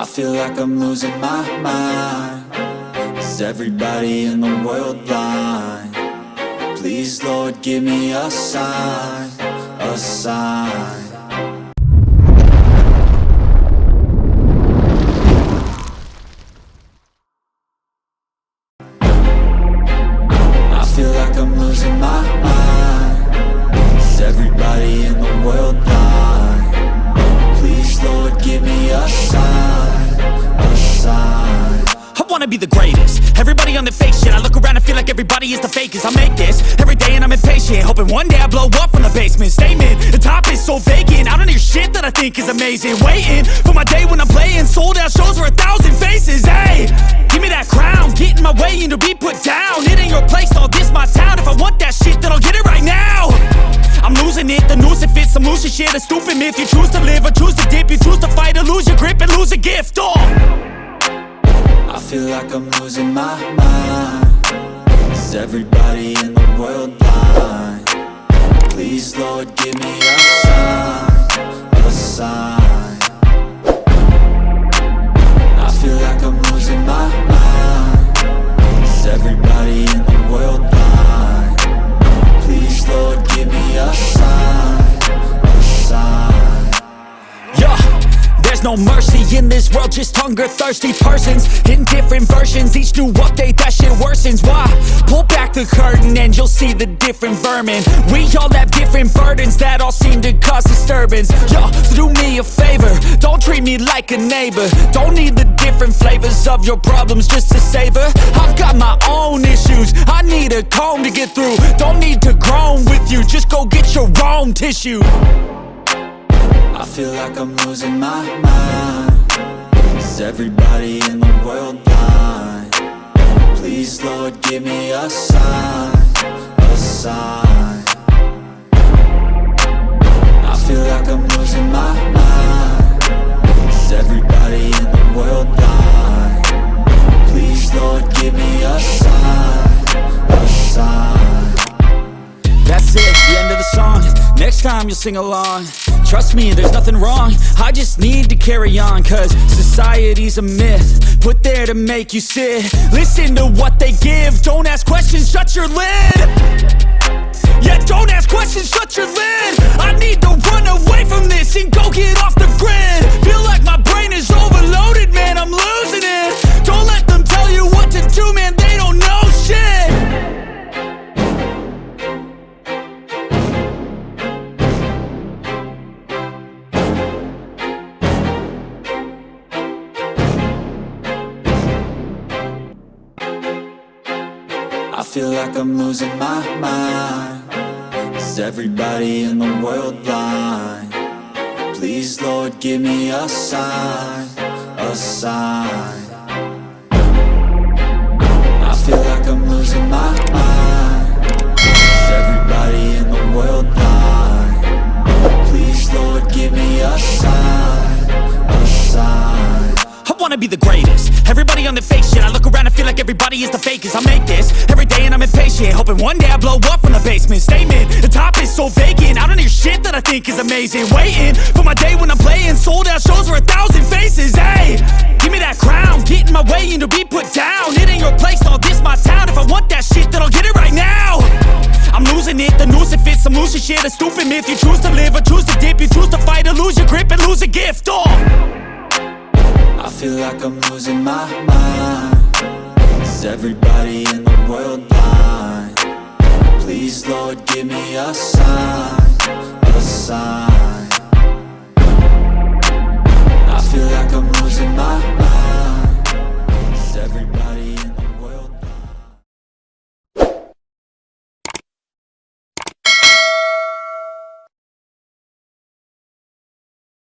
I feel like I'm losing my mind. Is everybody in the world blind? Please, Lord, give me a sign, a sign. I feel like I'm losing my mind. Is everybody in the world blind? Please, Lord, give me a sign, a sign. I wanna be the greatest. Everybody on the fake shit. I look around and feel like everybody is the fakest. I make this every day and I'm impatient, hoping one day I blow up from the basement. Statement, the top is so vacant. I don't hear shit that I think is amazing. Waiting for my day when I'm playing sold out shows for 1,000 faces. Hey, give me that crown, get in my way and to be put down. It ain't your place, all this my town. If I want that shit, then I'll get it right now. I'm losing it, the noose it fits. I'm losing shit, a stupid myth. You choose to live or choose to dip. You choose to fight or lose your grip and lose a gift. I feel like I'm losing my mind. Is everybody in the world blind? Please, Lord, give me a sign, a sign. I feel like I'm losing my mind. Is everybody in the world blind? Please, Lord, give me a sign, a sign. Yeah. There's no mercy in this world, just hunger-thirsty persons in different versions. Each new update, that shit worsens. Why? Pull back the curtain and you'll see the different vermin. We all have different burdens that all seem to cause disturbance. Yo, so do me a favor, don't treat me like a neighbor. Don't need the different flavors of your problems just to savor. I've got my own issues, I need a comb to get through. Don't need to groan with you, just go get your own tissue. I feel like I'm losing my mind. Is everybody in the world blind? Please, Lord, give me a sign, a sign. I feel like I'm losing my mind. Is everybody in the world blind? Please, Lord, give me a sign, a sign. That's it, the end of the song. Next time you'll sing along. Trust me, there's nothing wrong. I just need to carry on, cause society's a myth put there to make you sit. Listen to what they give. Don't ask questions, shut your lid. Yeah, don't ask questions, shut your lid. I need to run away from this and go get off the grid. Feel like my brain is overloaded, man, I'm losing it. Don't let them tell you what to do, man, they don't know shit. I feel like I'm losing my mind. Is everybody in the world blind? Please, Lord, give me a sign, a sign. I feel like I'm losing my mind. Is everybody in the world blind? Please, Lord, give me a sign, a sign. I wanna be the greatest. Everybody on the fake shit. I look around and feel like everybody is the fakest. I make this every day and I'm impatient, hoping one day I blow up from the basement. Statement, the top is so vacant. I don't hear shit that I think is amazing. Waiting for my day when I'm playing sold out shows for 1,000 faces. Hey, give me that crown, get in my way and to be put down. It ain't your place, all this my town. If I want that shit, then I'll get it right now. I'm losing it, the noose it fits. I'm losing shit, a stupid myth. You choose to live or choose to dip. You choose to fight or lose your grip and lose a gift. I feel like I'm losing my mind. Is everybody in the world blind? Please, Lord, give me a sign.